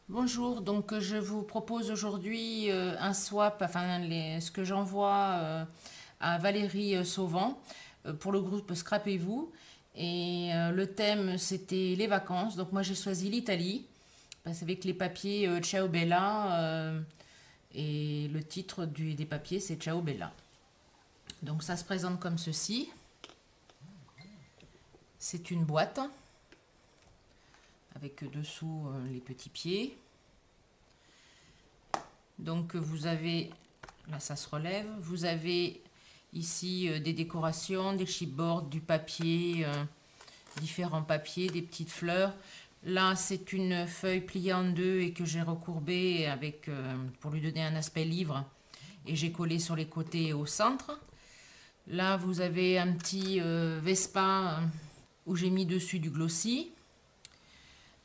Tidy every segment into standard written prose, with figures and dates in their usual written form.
Bonjour, donc je vous propose aujourd'hui un swap, enfin ce que j'envoie à Valérie Sauvant pour le groupe Scrapez-vous. Et le thème c'était les vacances, donc moi j'ai choisi l'Italie, parce qu'avec les papiers Ciao Bella, et le titre des papiers c'est Ciao Bella. Donc ça se présente comme ceci, c'est une boîte avec dessous les petits pieds. Donc vous avez, là ça se relève, vous avez ici des décorations, des chipboards, du papier, différents papiers, des petites fleurs. Là c'est une feuille pliée en deux et que j'ai recourbée avec, pour lui donner un aspect livre, et j'ai collé sur les côtés et au centre. Là vous avez un petit Vespa où j'ai mis dessus du glossy.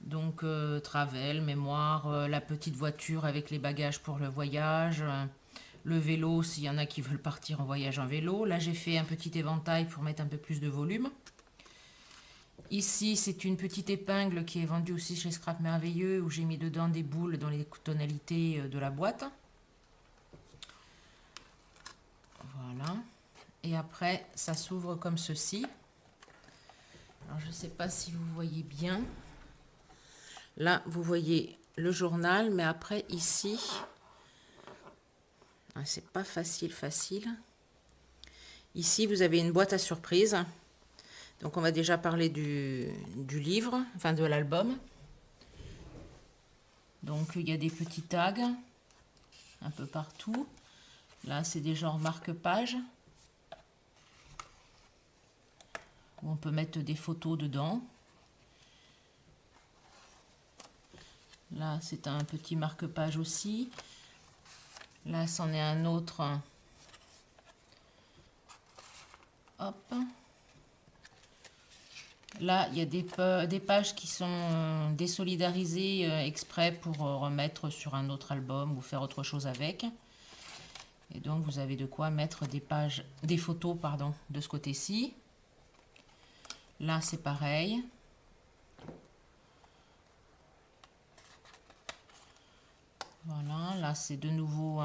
Donc travel, mémoire, la petite voiture avec les bagages pour le voyage, le vélo s'il y en a qui veulent partir en voyage en vélo. Là j'ai fait un petit éventail pour mettre un peu plus de volume. Ici c'est une petite épingle qui est vendue aussi chez Scrap Merveilleux où j'ai mis dedans des boules dans les tonalités de la boîte. Voilà. Et après ça s'ouvre comme ceci. Alors je ne sais pas si vous voyez bien. Là, vous voyez le journal, mais après, ici, c'est pas facile. Ici, vous avez une boîte à surprise. Donc, on va déjà parler du livre, enfin de l'album. Donc, il y a des petits tags un peu partout. Là, c'est des genres marque-page, où on peut mettre des photos dedans. Là, c'est un petit marque-page aussi. Là, c'en est un autre. Hop. Là, il y a des pages qui sont désolidarisées exprès pour remettre sur un autre album ou faire autre chose avec. Et donc, vous avez de quoi mettre des photos, pardon, de ce côté-ci. Là, c'est pareil. Voilà, là, c'est de nouveau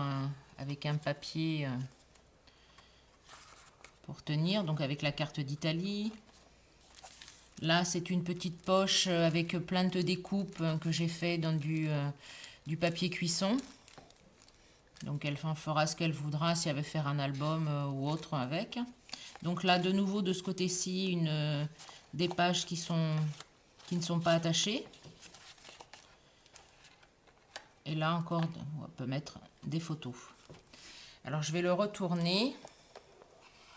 avec un papier pour tenir, donc avec la carte d'Italie. Là, c'est une petite poche avec plein de découpes que j'ai fait dans du papier cuisson. Donc, elle en fera ce qu'elle voudra si elle veut faire un album ou autre avec. Donc là, de nouveau, de ce côté-ci, des pages qui ne sont pas attachées. Et là encore, on peut mettre des photos. Alors, je vais le retourner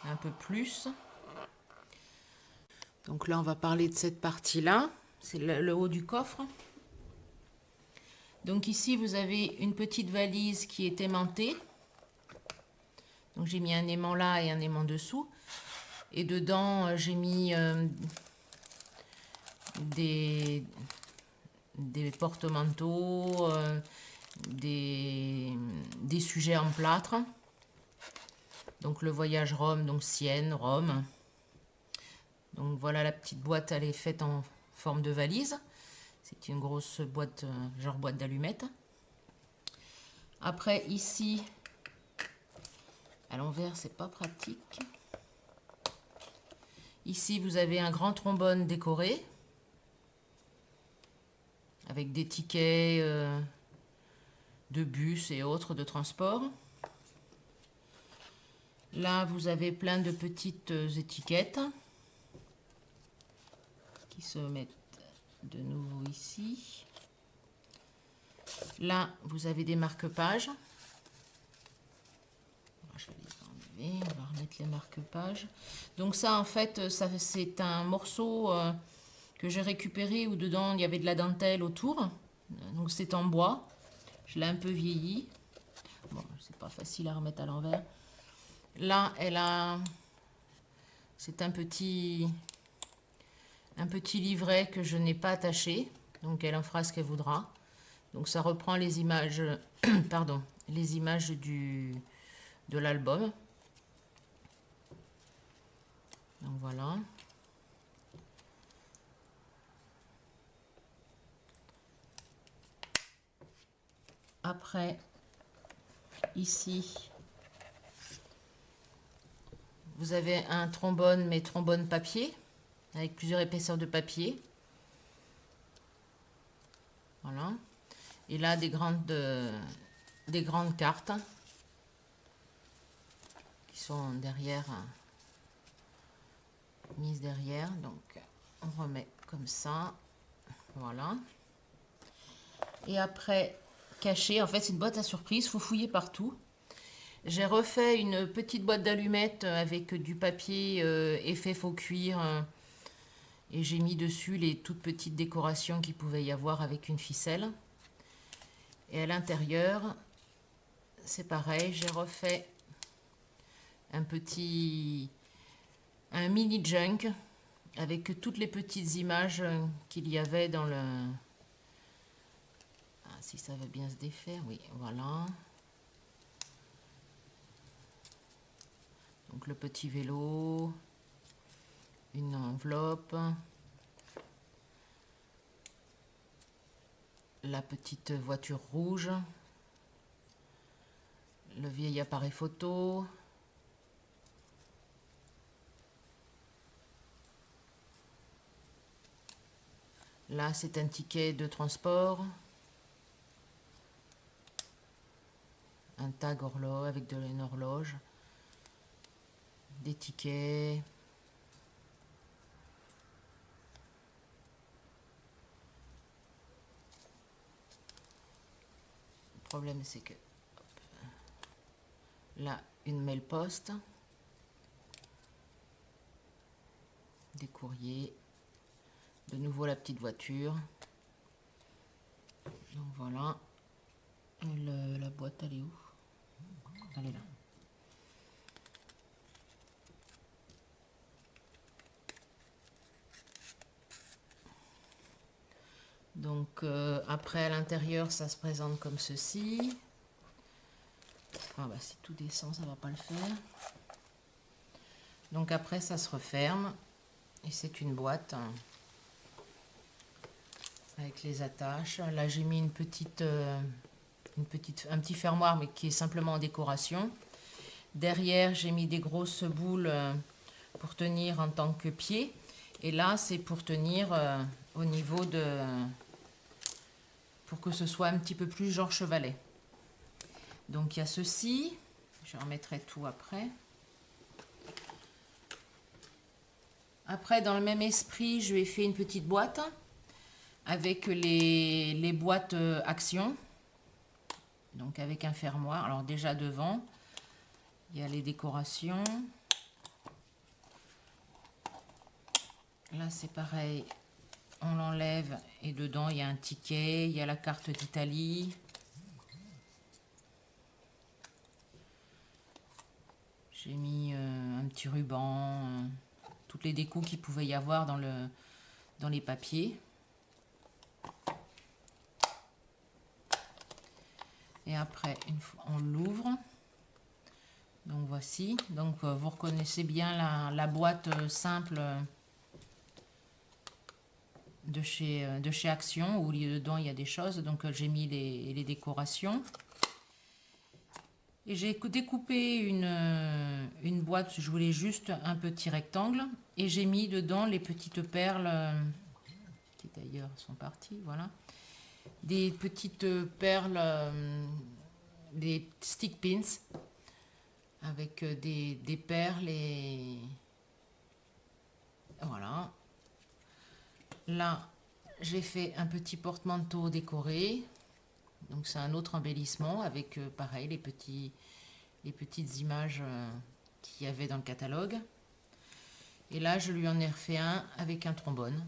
un peu plus. Donc là, on va parler de cette partie-là. C'est le haut du coffre. Donc ici, vous avez une petite valise qui est aimantée. Donc j'ai mis un aimant là et un aimant dessous. Et dedans, j'ai mis des porte-manteaux, des sujets en plâtre. Donc le voyage Rome, donc Sienne, Rome. Donc voilà, la petite boîte, elle est faite en forme de valise. C'est une grosse boîte, genre boîte d'allumettes. Après ici, à l'envers, c'est pas pratique. Ici, vous avez un grand trombone décoré avec des tickets de bus et autres de transport. Là, vous avez plein de petites étiquettes qui se mettent de nouveau ici. Là, vous avez des marque-pages. Je vais les enlever, on va remettre les marque-pages. Donc ça, en fait, c'est un morceau que j'ai récupéré où dedans, il y avait de la dentelle autour. Donc c'est en bois. Je l'ai un peu vieilli. Bon, c'est pas facile à remettre à l'envers. Là, c'est un petit livret que je n'ai pas attaché. Donc elle en fera ce qu'elle voudra. Donc ça reprend les images, pardon, les images de l'album. Donc voilà. après, ici, vous avez un trombone, mais trombone papier, avec plusieurs épaisseurs de papier. Voilà. Et là, des grandes cartes qui sont derrière, mises derrière. Donc, on remet comme ça. Voilà. Et après, caché, en fait, c'est une boîte à surprise. Il faut fouiller partout. J'ai refait une petite boîte d'allumettes avec du papier effet faux cuir et j'ai mis dessus les toutes petites décorations qu'il pouvait y avoir avec une ficelle. Et à l'intérieur, c'est pareil, j'ai refait un mini junk avec toutes les petites images qu'il y avait dans le... Ah, si ça va bien se défaire, oui, voilà. Donc le petit vélo, une enveloppe, la petite voiture rouge, le vieil appareil photo, là c'est un ticket de transport, un tag horloge avec une horloge, des tickets, le problème c'est que hop, là une mail poste, des courriers, de nouveau la petite voiture, donc voilà. Et la boîte elle est où? Elle est là. Donc après à l'intérieur ça se présente comme ceci. Ah bah si tout descend ça va pas le faire. Donc après ça se referme et c'est une boîte avec les attaches. Là j'ai mis un petit fermoir mais qui est simplement en décoration. Derrière j'ai mis des grosses boules pour tenir en tant que pied. Et là c'est pour tenir au niveau de... pour que ce soit un petit peu plus genre chevalet. Donc il y a ceci, je remettrai tout après. Après dans le même esprit, je lui ai fait une petite boîte avec les boîtes action. Donc avec un fermoir. Alors déjà devant, il y a les décorations. Là c'est pareil, on l'enlève et dedans il y a un ticket, il y a la carte d'Italie. J'ai mis un petit ruban, toutes les décos qu'il pouvait y avoir dans les papiers. Et après, une fois, on l'ouvre. Donc voici. Donc vous reconnaissez bien la boîte simple de chez Action où dedans il y a des choses. Donc j'ai mis les décorations. Et j'ai découpé une boîte, je voulais juste un petit rectangle. Et j'ai mis dedans les petites perles, qui d'ailleurs sont parties, voilà. Des petites perles, des stick pins, avec des perles et... Voilà. Là, j'ai fait un petit porte-manteau décoré. Donc c'est un autre embellissement avec pareil les petites images qu'il y avait dans le catalogue. Et là je lui en ai refait un avec un trombone.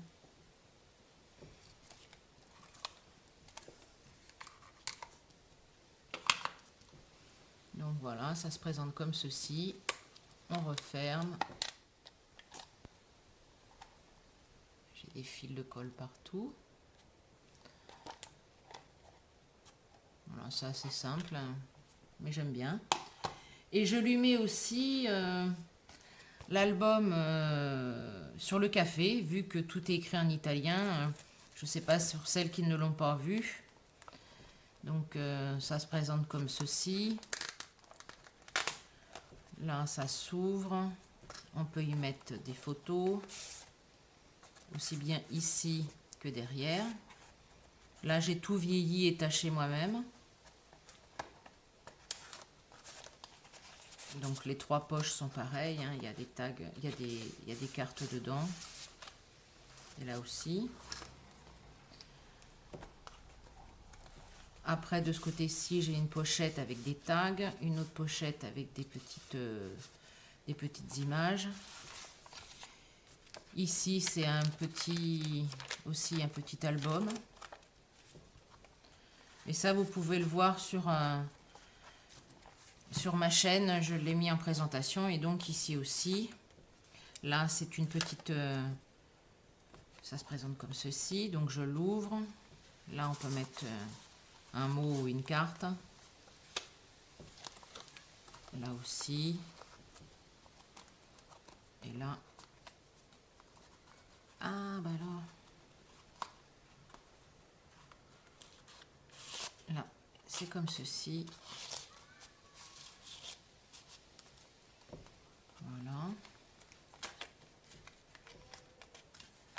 Donc voilà, ça se présente comme ceci. On referme. J'ai des fils de colle partout. Voilà, c'est assez simple, mais j'aime bien. Et je lui mets aussi l'album sur le café, vu que tout est écrit en italien. Je ne sais pas sur celles qui ne l'ont pas vu. Donc ça se présente comme ceci. Là, ça s'ouvre. On peut y mettre des photos, aussi bien ici que derrière. Là, j'ai tout vieilli et taché moi-même. Donc les 3 poches sont pareilles, hein. Il y a des tags, il y a des cartes dedans. Et là aussi. Après, de ce côté-ci, j'ai une pochette avec des tags, une autre pochette avec des petites images. Ici, c'est aussi un petit album. Et ça, vous pouvez le voir sur ma chaîne, je l'ai mis en présentation. Et donc ici aussi, là, c'est une petite... ça se présente comme ceci. Donc je l'ouvre. Là, on peut mettre un mot ou une carte. Là aussi. Et là. Ah, bah alors. Là, c'est comme ceci. Voilà.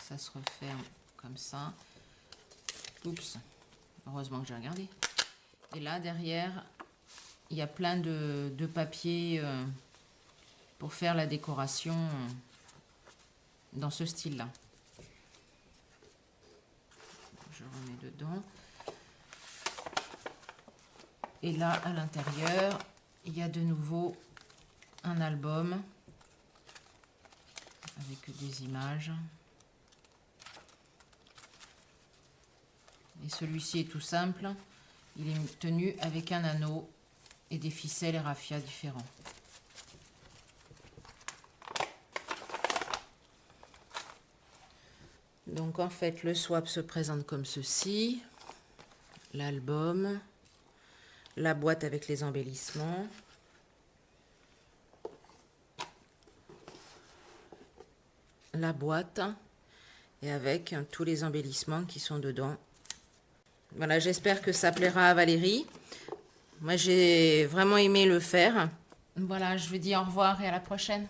Ça se referme comme ça. Oups. Heureusement que j'ai regardé. Et là, derrière, il y a plein de papiers pour faire la décoration dans ce style-là. Je remets dedans. Et là, à l'intérieur, il y a de nouveau un album avec des images. Et celui-ci est tout simple. Il est tenu avec un anneau et des ficelles et raffias différents. Donc en fait, le swap se présente comme ceci. L'album, la boîte avec les embellissements, la boîte et avec tous les embellissements qui sont dedans. Voilà, j'espère que ça plaira à Valérie. Moi, j'ai vraiment aimé le faire. Voilà, je vous dis au revoir et à la prochaine.